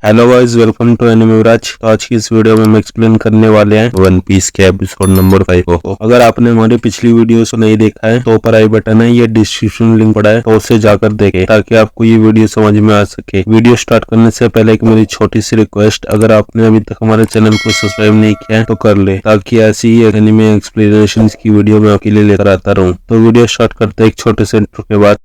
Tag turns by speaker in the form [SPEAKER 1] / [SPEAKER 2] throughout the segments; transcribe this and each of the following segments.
[SPEAKER 1] Hello guys, welcome to anime Viraj. तो आज की इस वीडियो में हम एक्सप्लेन करने वाले हैं वन पीस के एपिसोड नंबर 5 को। अगर आपने हमारी पिछली वीडियोस को नहीं देखा है तो ऊपर आई बटन है, ये डिस्क्रिप्शन लिंक पड़ा है, तो उससे जाकर देखें ताकि आपको ये वीडियो समझ में आ सके। वीडियो स्टार्ट करने से पहले एक मेरी छोटी सी रिक्वेस्ट, अगर आपने अभी तक हमारे चैनल को सब्सक्राइब नहीं किया है तो कर ले, ताकि ऐसी ही एनिमे एक्सप्लेनेशन की वीडियो मैं आपके लिए लेकर आता रहूं। तो वीडियो स्टार्ट करते हैं एक छोटे से इंट्रो के बाद।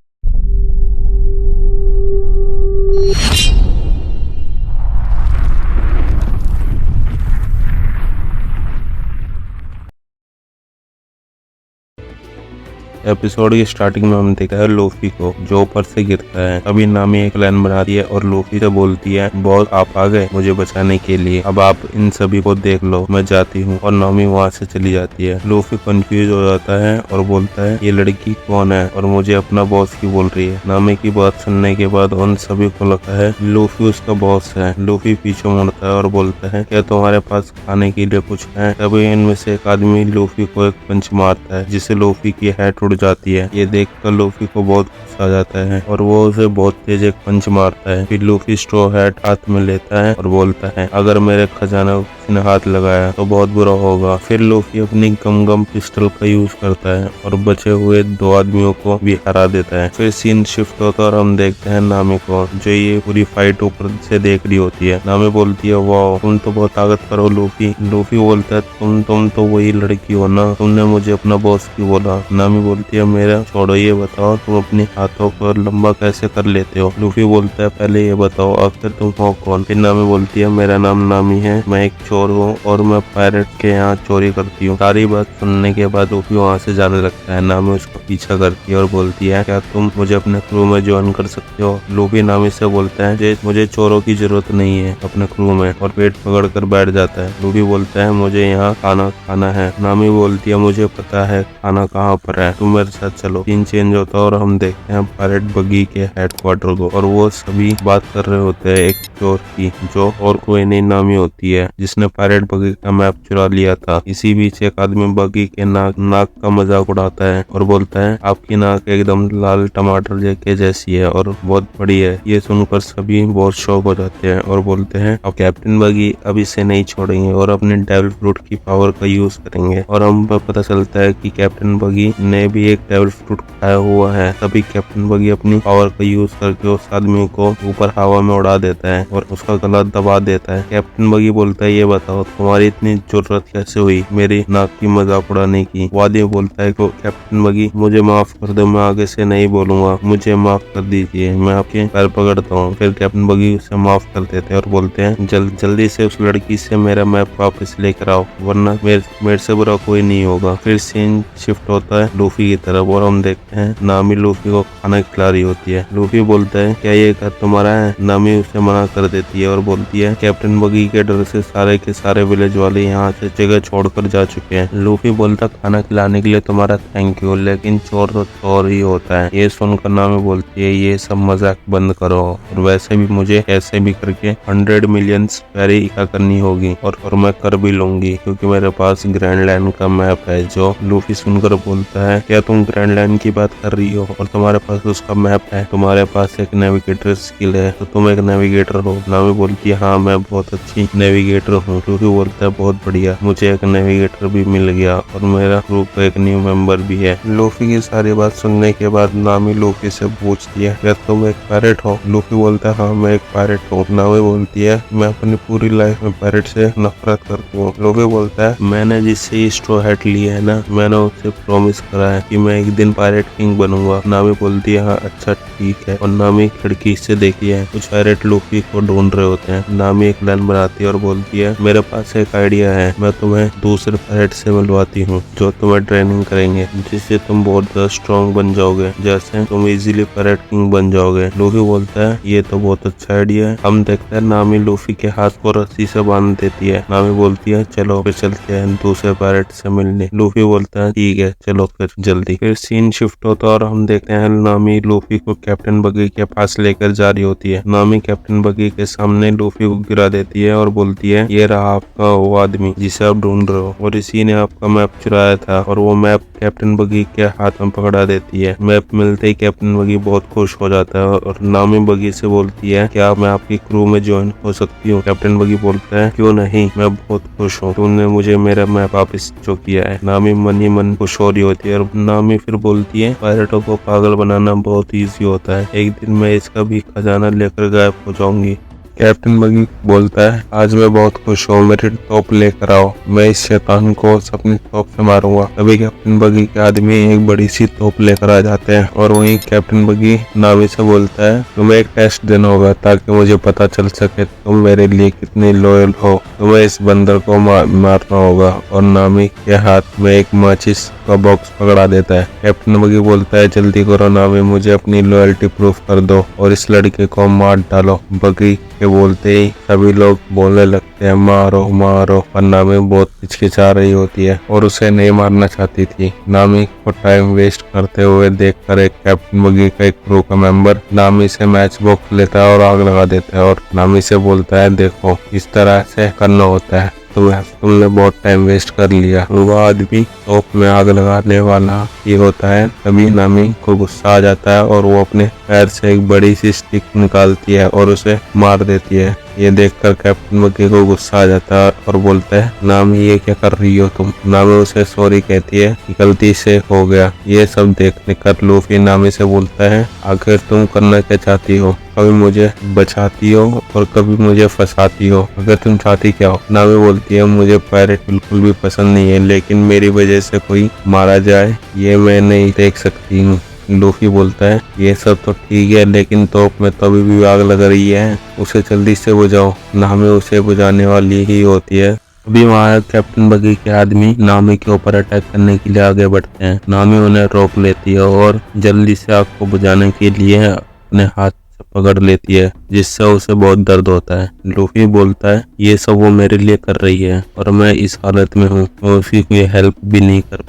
[SPEAKER 1] एपिसोड की स्टार्टिंग में हम देखते हैं लूफी को, जो ऊपर से गिरता है। तभी नामी एक प्लान बनाती है और लूफी से बोलती है, बॉस आप आ गए मुझे बचाने के लिए, अब आप इन सभी को देख लो, मैं जाती हूँ। और नामी वहाँ से चली जाती है। लूफी कंफ्यूज हो जाता है और बोलता है, ये लड़की कौन है और मुझे अपना बॉस क्यों बोल रही है। नामी की बात सुनने के बाद उन सभी को लगता है लूफी उसका बॉस है। लूफी पीछे मुड़ता है और बोलता है, क्या तुम्हारे पास खाने के लिए कुछ है। तभी इनमें से एक आदमी लूफी को एक पंच मारता है, जिससे लूफी की हेड उड़ जाती है। ये देखकर लूफी को बहुत गुस्सा आ जाता है और वो उसे बहुत तेज एक पंच मारता है। फिर लूफी स्ट्रॉ हैट हाथ में लेता है और बोलता है, अगर मेरे खजाने को किसी ने हाथ लगाया तो बहुत बुरा होगा। फिर लूफी अपनी गम पिस्टल का यूज करता है और बचे हुए दो आदमियों को भी हरा देता है। फिर सीन शिफ्ट होता है और हम देखते हैं नामी को, जो ये पूरी फाइट ऊपर से देख रही होती है। नामी बोलती है, वाह तुम तो बहुत ताकतवर हो लूफी। लूफी बोलता है, तुम तो वही लड़की हो ना, तुमने मुझे अपना बॉस क्यों बोला। नामी बोलती है, मेरा छोड़ो, ये बताओ तुम अपने हाथों को लंबा कैसे कर लेते हो। लूफी बोलता है, पहले ये बताओ आखिर तुम हो कौन। फिर नामी बोलती है, मेरा नाम नामी है, मैं एक चोर हूँ और मैं पायरेट के यहाँ चोरी करती हूँ। सारी बात सुनने के बाद लूफी वहाँ से जाने लगता है। नामी उसका पीछा करती है और बोलती है, क्या तुम मुझे अपने क्रू में ज्वाइन कर सकते हो। लूफी नामी से बोलता है, मुझे चोरों की जरूरत नहीं है अपने क्रू में, और पेट पकड़ कर बैठ जाता है। लूफी बोलता है, मुझे यहाँ खाना खाना है। नामी बोलती है, मुझे पता है खाना कहाँ पर है, तुम मेरे साथ चलो। सीन चेंज होता है और हम देखते हैं पायरेट बगी के हेडक्वार्टर को, और वो सभी बात कर रहे होते हैं एक चोर की, जो और कोई नहीं नामी होती है, जिसने पायरेट बगी का मैप चुरा लिया था। इसी बीच एक आदमी बगी के नाक का मजाक उड़ाता है और बोलता है, आपकी नाक एकदम लाल टमाटर के जैसी है और बहुत बड़ी है। ये सुनकर सभी बहुत शौक हो जाते हैं और बोलते हैं, अब कैप्टन बगी अब इसे नहीं छोड़ेंगे और अपने डेविल फ्रूट की पावर का यूज करेंगे। और हम पता चलता है कि कैप्टन बगी ने भी एक डेविल फ्रूट खाया हुआ है। तभी कैप्टन बगी अपनी पावर का यूज करके उस आदमी को ऊपर हवा में उड़ा देता है और उसका गला दबा देता है। कैप्टन बगी बोलता है, ये बताओ तुम्हारी इतनी जरूरत कैसे हुई मेरी नाक की मजाक उड़ाने की। वो आदमी बोलता है, कैप्टन बगी मुझे माफ कर दो, मैं आगे से नहीं बोलूंगा, मुझे माफ कर दीजिए, मैं आपके पैर पकड़ता हूँ। फिर कैप्टन बगी उसे माफ कर देते हैं और बोलते हैं, जल्दी से उस लड़की से मेरा मैप वापस लेकर आओ, वरना मेरे से बुरा कोई नहीं होगा। फिर सीन शिफ्ट होता है लूफी की तरफ और हम देखते हैं नामी लूफी को खाना खिला रही होती है। लूफी बोलता है, क्या ये घर तुम्हारा है। नामी उसे मना कर देती है और बोलती है, कैप्टन बगी के डर से सारे के सारे विलेज वाले यहाँ से जगह छोड़कर जा चुके हैं। लूफी बोलता, खाना खिलाने के लिए तुम्हारा थैंक यू, लेकिन चोर तो चोर ही होता है। ये सुनकर नामी बोलती है, ये सब मजाक बंद करो, और वैसे भी मुझे कैसे भी करके 100 मिलियन पैरी इकट्ठा करनी होगी और मैं कर भी लूंगी, क्योंकि मेरे पास ग्रैंड लैंड का मैप है। जो लूफी सुनकर बोलता है, क्या तुम ग्रैंड लैंड की बात कर रही हो और तुम्हारे पास उसका मैप है, तुम्हारे पास एक नेविगेटर स्किल है, तो तुम एक नेविगेटर हो। नामी बोलती है, हाँ मैं बहुत अच्छी नेविगेटर हूँ। लूफी बोलता है, बहुत बढ़िया, मुझे एक नेविगेटर भी मिल गया और मेरा ग्रुप का एक न्यू मेंबर भी है। लूफी की सारी बात सुनने के बाद नामी लूफी से पूछती है, क्या तुम एक पायरेट हो। लूफी बोलता है, हाँ मैं एक पायरेट हूँ। नामी बोलती है, मैं अपनी पूरी लाइफ में पायरेट से नफरत करती हूँ। लूफी बोलता है, मैंने जिससे स्ट्रॉ हैट ली है ना, मैंने उससे प्रॉमिस करा है कि मैं एक दिन पायरेट किंग बनूंगा। नामी बोलती है, हाँ अच्छा ठीक है। और नामी खिड़की से देखी है कुछ पायरेट लूफी को ढूंढ रहे होते हैं। नामी एक प्लान बनाती है और बोलती है, मेरे पास एक आइडिया है, मैं तुम्हें दूसरे पायरेट से मिलवाती हूँ जो तुम्हें ट्रेनिंग करेंगे, जिससे तुम बहुत ज्यादा स्ट्रॉन्ग बन जाओगे, जैसे तुम इजीली पायरेट किंग बन जाओगे। लूफी बोलता है, ये तो बहुत अच्छा आइडिया है। हम देखते हैं नामी लूफी के हाथ को रस्सी से बांध देती है। नामी बोलती है, चलो फिर चलते हैं दूसरे पायरेट से मिलने। लूफी बोलता है, ठीक है चलो फिर जल्दी। फिर सीन शिफ्ट होता है और हम देखते हैं नामी लूफी को कैप्टन बगी के पास लेकर जा रही होती है। नामी कैप्टन बगी के सामने लूफी को गिरा देती है और बोलती है, ये रहा आपका वो आदमी जिसे आप ढूंढ रहे हो, और इसी ने आपका मैप चुराया था। और वो मैप कैप्टन बगी के हाथ में पकड़ा देती है। मैप मिलते ही कैप्टन बगी बहुत खुश हो जाता है और नामी बगी से बोलती है, क्या मैं आपकी क्रू में ज्वाइन हो सकती हूँ? कैप्टन बगी बोलता है, क्यों नहीं, मैं बहुत खुश हूँ, तुमने मुझे मेरा मैप वापस जो किया है। नामी मन ही मन खुश हो रही होती है और नामी फिर बोलती है, पायलटों को पागल बनाना बहुत ईजी होता है, एक दिन मैं इसका भी खजाना लेकर गायब हो जाऊंगी। कैप्टन बगी बोलता है, आज मैं बहुत खुश हूँ, मेरी टॉप लेकर आओ, मैं इस शैतान को अपनी टॉप से मारूंगा। तभी कैप्टन बगी के आदमी एक बड़ी सी तोप लेकर आ जाते हैं और वहीं कैप्टन बगी नामी से बोलता है, तुम्हें एक टेस्ट देना होगा ताकि मुझे पता चल सके तुम मेरे लिए कितने लॉयल हो। तुम्हें इस बंदर को मारना होगा। और नामी के हाथ में एक माचिस का बॉक्स पकड़ा देता है। कैप्टन बगी बोलता है, जल्दी करो नामी, मुझे अपनी लॉयल्टी प्रूफ कर दो और इस लड़के को मार डालो। बगी के बोलते ही सभी लोग बोलने लगते हैं, मारो मारो। पर नामी बहुत हिचकिचा रही होती है और उसे नहीं मारना चाहती थी। नामी को टाइम वेस्ट करते हुए देखकर एक कैप्टन बगी का एक क्रू का मेंबर नामी से मैच बॉक्स लेता है और आग लगा देता है और नामी से बोलता है, देखो इस तरह से करना होता है, तुमने बहुत टाइम वेस्ट कर लिया। वो आदमी तोप में आग लगाने वाला ये होता है। तभी नामी को गुस्सा आ जाता है और वो अपने पैर से एक बड़ी सी स्टिक निकालती है और उसे मार देती है। ये देखकर कैप्टन बगी को गुस्सा आ जाता है और बोलता है, नामी ये क्या कर रही हो तुम? नामी उसे सॉरी कहती है कि गलती से हो गया। ये सब देखने कर लूफी नामी से बोलता है, आखिर तुम करना क्या चाहती हो? कभी मुझे बचाती हो और कभी मुझे फंसाती हो, अगर तुम चाहती क्या हो? नामी बोलती है, मुझे पायरेट बिल्कुल भी पसंद नहीं है, लेकिन मेरी वजह से कोई मारा जाए ये मैं नहीं देख सकती हूँ। लूफी बोलता है, ये सब तो ठीक है, लेकिन तोप में तो अभी भी आग लग रही है, उसे जल्दी से बुझाओ। नामी उसे बुझाने वाली ही होती है। अभी वहाँ कैप्टन बगी के आदमी नामी के ऊपर अटैक करने के लिए आगे बढ़ते हैं। नामी उन्हें रोक लेती है और जल्दी से आग को बुझाने के लिए अपने हाथ से पकड़ लेती है, जिससे उसे बहुत दर्द होता है। लूफी बोलता है, ये सब वो मेरे लिए कर रही है और मैं इस हालत में हूँ, मैं उसकी कोई हेल्प भी नहीं कर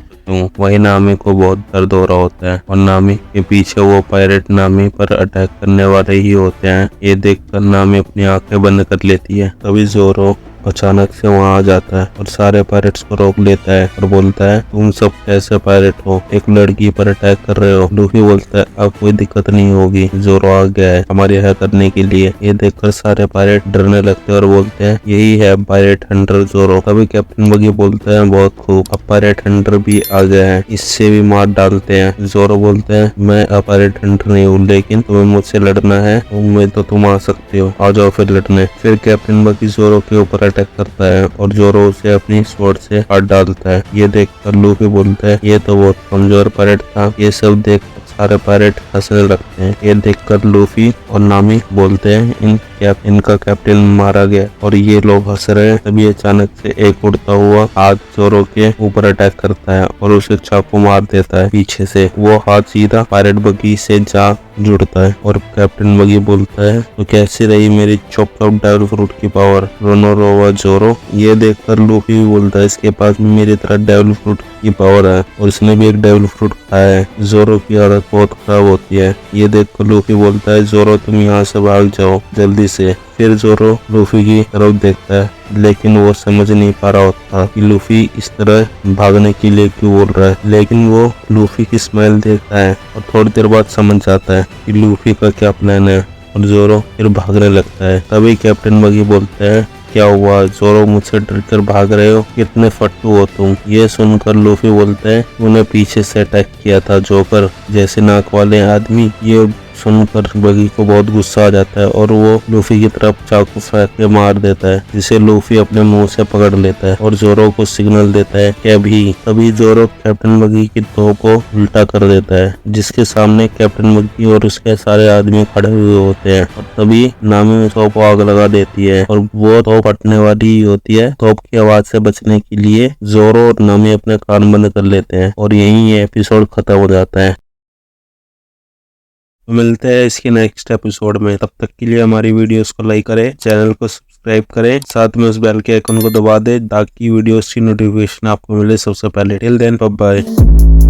[SPEAKER 1] वही नामी को बहुत दर्द हो रहा होता है और नामी के पीछे वो पायरेट नामी पर अटैक करने वाले ही होते हैं। ये देखकर नामी अपनी आंखें बंद कर लेती है। तभी जोरो अचानक से वहाँ आ जाता है और सारे पायरेट्स को रोक लेता है और बोलता है, तुम सब कैसे पायरेट हो, एक लड़की पर अटैक कर रहे हो? लूफी बोलता है, अब कोई दिक्कत नहीं होगी, जोरो आ गया है हमारी हेल्प करने के लिए। ये देखकर सारे पायरेट डरने लगते हैं और बोलते हैं, यही है पायरेट हंटर जोरो। तभी कैप्टन बगी बोलता है, बहुत खूब, अब पायरेट हंटर भी आ गया है, इससे भी मार डालते हैं। जोरो बोलते हैं, मैं अब पायरेट हंटर नहीं हूँ, लेकिन तुम्हें मुझसे लड़ना है तो तुम आ सकते हो, आ जाओ फिर लड़ने। फिर कैप्टन बगी जोरो के ऊपर अटैक करता है और जोरो उसे अपनी स्वॉर्ड से काट डालता है। ये देखकर लूफी बोलता है, ये तो बहुत कमजोर पायरेट था। ये सब देख सारे पायरेट हंसने लगते हैं। ये देखकर लूफी और नामी बोलते हैं, इनका कैप्टन मारा गया और ये लोग हंस रहे हैं। तभी अचानक से एक उड़ता हुआ हाथ जोरो के ऊपर अटैक करता है और उसे चाकू मार देता है पीछे से। वो हाथ सीधा पायरेट बगी से जा जुड़ता है और कैप्टन बगी बोलता है, तो कैसी रही मेरी चॉप डेविल फ्रूट की पावर रोनोरोवा जोरो? ये देखकर लूफी भी बोलता है, इसके पास भी मेरी तरह डेविल फ्रूट की पावर है और इसने भी एक डेविल फ्रूट खाया है। जोरो की हालत बहुत खराब होती है। ये देखकर लूफी बोलता है, जोरो तुम यहाँ से भाग जाओ जल्दी से। फिर जोरो लूफी की तरफ देखता है, लेकिन वो समझ नहीं पा रहा होता कि लूफी इस तरह भागने के लिए क्यों बोल रहा है। लेकिन वो लूफी की स्माइल देखता है और थोड़ी देर बाद समझ जाता है कि लूफी का क्या प्लान है और जोरो फिर भागने लगता है। तभी कैप्टन बगी बोलता है, क्या हुआ जोरो, मुझसे डरकर भाग रहे हो? कितने फट्टू हो तुम? ये सुनकर लूफी बोलता है, उन्हें पीछे से अटैक किया था जोकर जैसे नाक वाले आदमी। ये सुनकर बगी को बहुत गुस्सा आ जाता है और वो लूफी की तरफ चाकू फेंक के मार देता है, जिसे लूफी अपने मुंह से पकड़ लेता है और जोरो को सिग्नल देता है कि अभी। तभी जोरो कैप्टन बगी की तोप को उल्टा कर देता है, जिसके सामने कैप्टन बगी और उसके सारे आदमी खड़े हुए होते हैं। और तभी नामी तोप को आग लगा देती है और वो तोप फटने वाली होती है। तोप की आवाज से बचने के लिए जोरो और नामी अपने कान बंद कर लेते हैं और यही एपिसोड खत्म हो जाता है। मिलते हैं इसके नेक्स्ट एपिसोड में। तब तक के लिए हमारी वीडियोस को लाइक करें, चैनल को सब्सक्राइब करें, साथ में उस बेल के आइकन को दबा दें ताकि वीडियोस की नोटिफिकेशन आपको मिले सबसे पहले। Till then bye bye.